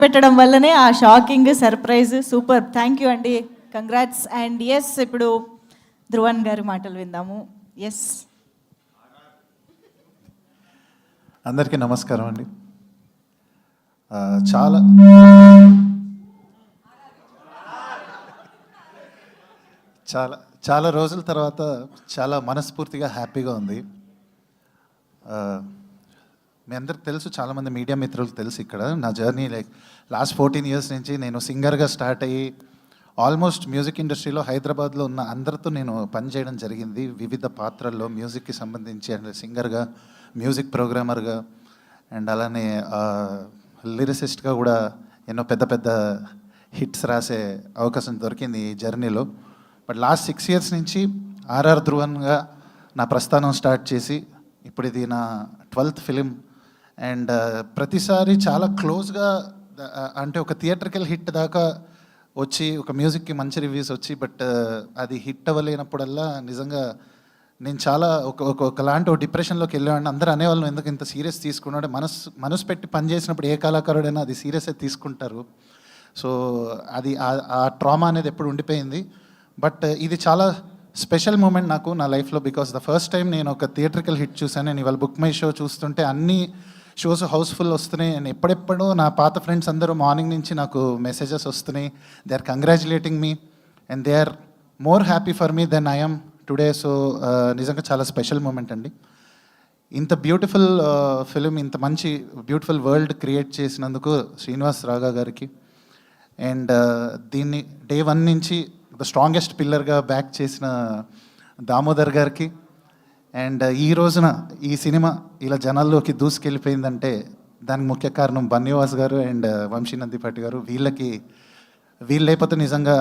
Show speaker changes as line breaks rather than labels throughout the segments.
పెట్టడం వల్లనే ఆ shocking surprise super. Thank you అండి, కంగ్రాట్స్. అండ్ ఎస్, ఇప్పుడు ధ్రువన్ గారి మాటలు విందాము. ఎస్,
అందరికీ నమస్కారం అండి. చాలా చాలా చాలా రోజుల తర్వాత చాలా మనస్ఫూర్తిగా హ్యాపీగా ఉంది. మీ అందరికి తెలుసు, చాలామంది మీడియా మిత్రులకు తెలుసు ఇక్కడ నా జర్నీ. లైక్ లాస్ట్ 14 years నుంచి నేను సింగర్గా స్టార్ట్ అయ్యి ఆల్మోస్ట్ మ్యూజిక్ ఇండస్ట్రీలో హైదరాబాద్లో ఉన్న అందరితో నేను పనిచేయడం జరిగింది. వివిధ పాత్రల్లో మ్యూజిక్కి సంబంధించి, అండ్ సింగర్గా, మ్యూజిక్ ప్రోగ్రామర్గా, అండ్ అలానే లిరిసిస్ట్గా కూడా ఎన్నో పెద్ద పెద్ద హిట్స్ రాసే అవకాశం దొరికింది ఈ జర్నీలో. బట్ లాస్ట్ 6 years నుంచి ఆర్ఆర్ ధ్రువన్గా నా ప్రస్థానం స్టార్ట్ చేసి ఇప్పుడు ఇది నా 12th ఫిలిం. అండ్ ప్రతిసారి చాలా క్లోజ్గా, అంటే ఒక థియేట్రికల్ హిట్ దాకా వచ్చి, ఒక మ్యూజిక్కి మంచి రివ్యూస్ వచ్చి, బట్ అది హిట్ అవ్వలేనప్పుడల్లా నిజంగా నేను చాలా ఒకలాంటి ఒక డిప్రెషన్లోకి వెళ్ళేవాడిని. అందరూ అనేవాళ్ళు ఎందుకు ఇంత సీరియస్ తీసుకున్నాడు, మనసు పెట్టి పని చేసినప్పుడు ఏ కళాకారుడైనా అది సీరియస్గా తీసుకుంటారు. సో అది ఆ ట్రామా అనేది ఎప్పుడు ఉండిపోయింది. బట్ ఇది చాలా స్పెషల్ మూమెంట్ నాకు నా లైఫ్లో, బికాస్ ద ఫస్ట్ టైం నేను ఒక థియేట్రికల్ హిట్ చూసాను. నేను ఇవాళ బుక్ మై షో చూస్తుంటే అన్ని షోస్ హౌస్ఫుల్ వస్తున్నాయి. నేను ఎప్పుడెప్పుడో నా పాత ఫ్రెండ్స్ అందరూ మార్నింగ్ నుంచి నాకు మెసేజెస్ వస్తున్నాయి. They are congratulating me and they are more happy for me than I am today. So నిజంగా చాలా స్పెషల్ మూమెంట్ అండి. ఇంత బ్యూటిఫుల్ ఫిలిం, ఇంత మంచి బ్యూటిఫుల్ వరల్డ్ క్రియేట్ చేసినందుకు శ్రీనివాస్ రాగా గారికి, అండ్ దీన్ని డే 1 నుంచి ద స్ట్రాంగెస్ట్ పిల్లర్గా బ్యాక్ చేసిన దామోదర్ గారికి, అండ్ ఈ రోజున ఈ సినిమా ఇలా జనాల్లోకి దూసుకెళ్ళిపోయిందంటే దానికి ముఖ్య కారణం బన్నీవాస్ గారు అండ్ వంశీ నందిపాటి గారు. వీళ్ళు లేకపోతే నిజంగా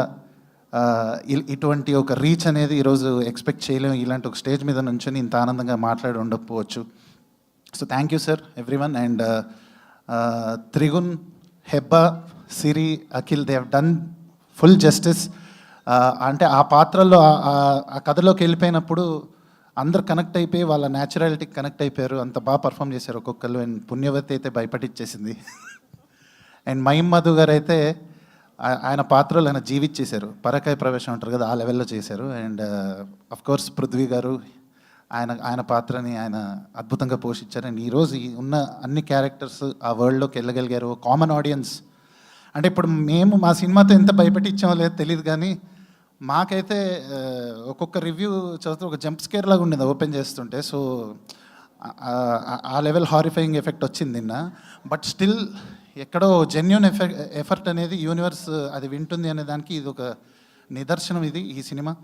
ఇటువంటి ఒక రీచ్ అనేది ఈరోజు ఎక్స్పెక్ట్ చేయలేము. ఇలాంటి ఒక స్టేజ్ మీద నుంచొని ఇంత ఆనందంగా మాట్లాడి ఉండకపోవచ్చు. So thank you sir everyone. And Trigun, Hebah, Siri, Akhil, they have done full justice. అంటే ఆ పాత్రల్లో ఆ కథలోకి వెళ్ళిపోయినప్పుడు అందరు కనెక్ట్ అయిపోయి వాళ్ళ న్యాచురాలిటీకి కనెక్ట్ అయిపోయారు. అంత బాగా పర్ఫామ్ చేశారు ఒక్కొక్కరు. అండ్ పుణ్యవతి అయితే భయపడిచ్చేసింది. అండ్ మహిమ్ మధు గారు అయితే ఆయన పాత్రలు ఆయన జీవించేశారు. పరకాయ ప్రవేశం అంటారు కదా, ఆ లెవెల్లో చేశారు. అండ్ అఫ్కోర్స్ పృథ్వీ గారు ఆయన పాత్రని ఆయన అద్భుతంగా పోషించారు. అండ్ ఈరోజు ఉన్న అన్ని క్యారెక్టర్స్ ఆ వరల్డ్లోకి వెళ్ళగలిగారు. కామన్ ఆడియన్స్ అంటే ఇప్పుడు మేము మా సినిమాతో ఎంత భయపెట్టించామో లేదో తెలియదు, కానీ మాకైతే ఒక్కొక్క రివ్యూ చదువుతూ ఒక జంప్ స్కేర్ లాగా ఉండేది ఓపెన్ చేస్తుంటే. సో ఆ లెవెల్ హారిఫైయింగ్ ఎఫెక్ట్ వచ్చింది నిన్న. బట్ స్టిల్ ఎక్కడో జెన్యూన్ ఎఫర్ట్ అనేది యూనివర్స్ అది వింటుంది అనే దానికి ఇది ఒక నిదర్శనం ఇది ఈ సినిమా.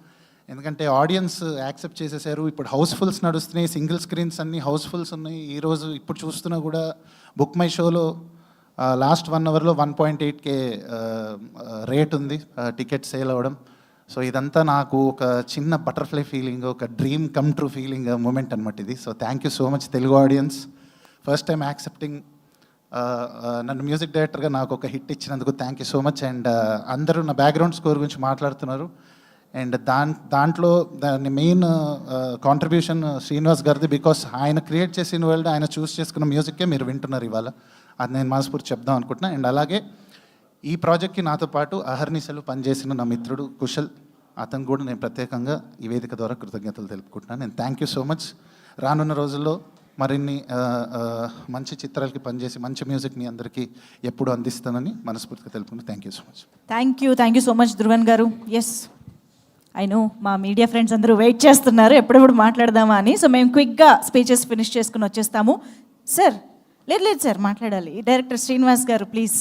ఎందుకంటే ఆడియన్స్ యాక్సెప్ట్ చేసేసారు. ఇప్పుడు హౌస్ఫుల్స్ నడుస్తున్నాయి, సింగిల్ స్క్రీన్స్ అన్నీ హౌస్ఫుల్స్ ఉన్నాయి. ఈరోజు ఇప్పుడు చూస్తున్నా కూడా బుక్ మై షోలో లాస్ట్ 1 hourలో 1.8K రేట్ ఉంది టికెట్ సేల్ అవ్వడం. సో ఇదంతా నాకు ఒక చిన్న బటర్ఫ్లై ఫీలింగ్, ఒక dream come true feeling moment అనమాట ఇది. So thank you so much Telugu audience, first time accepting నన్ను మ్యూజిక్ డైరెక్టర్గా నాకు ఒక హిట్ ఇచ్చినందుకు thank you so much. And అందరూ నా బ్యాక్గ్రౌండ్ స్కోర్ గురించి మాట్లాడుతున్నారు. అండ్ దాంట్లో దాని మెయిన్ కాంట్రిబ్యూషన్ శ్రీనివాస్ గారిది. బికాస్ ఆయన క్రియేట్ చేసిన వరల్డ్, ఆయన చూస్ చేసుకున్న మ్యూజిక్కే మీరు వింటున్నారు ఇవాళ. అది నేను మనస్ఫూర్తి చెప్దాం అనుకుంటున్నా. అండ్ అలాగే ఈ ప్రాజెక్ట్కి నాతో పాటు అహర్నిశలు పనిచేసిన నా మిత్రుడు కుశల్, అతను కూడా నేను ప్రత్యేకంగా ఈ వేదిక ద్వారా కృతజ్ఞతలు తెలుపుకుంటున్నాను. నేను థ్యాంక్ యూ సో మచ్. రానున్న రోజుల్లో మరిన్ని మంచి చిత్రాలకి పనిచేసి మంచి మ్యూజిక్ని అందరికీ ఎప్పుడు అందిస్తానని మనస్ఫూర్తిగా తెలుపుకుంటున్నాను. Thank you so much.
Thank you so much Dhruvan గారు. ఎస్, ఐ నో మా మీడియా ఫ్రెండ్స్ అందరూ వెయిట్ చేస్తున్నారు ఎప్పుడెప్పుడు మాట్లాడదామా అని. సో మేము క్విక్గా స్పీచెస్ ఫినిష్ చేసుకుని వచ్చేస్తాము. సార్ లేదు సార్, మాట్లాడాలి. డైరెక్టర్ శ్రీనివాస్ గారు ప్లీజ్.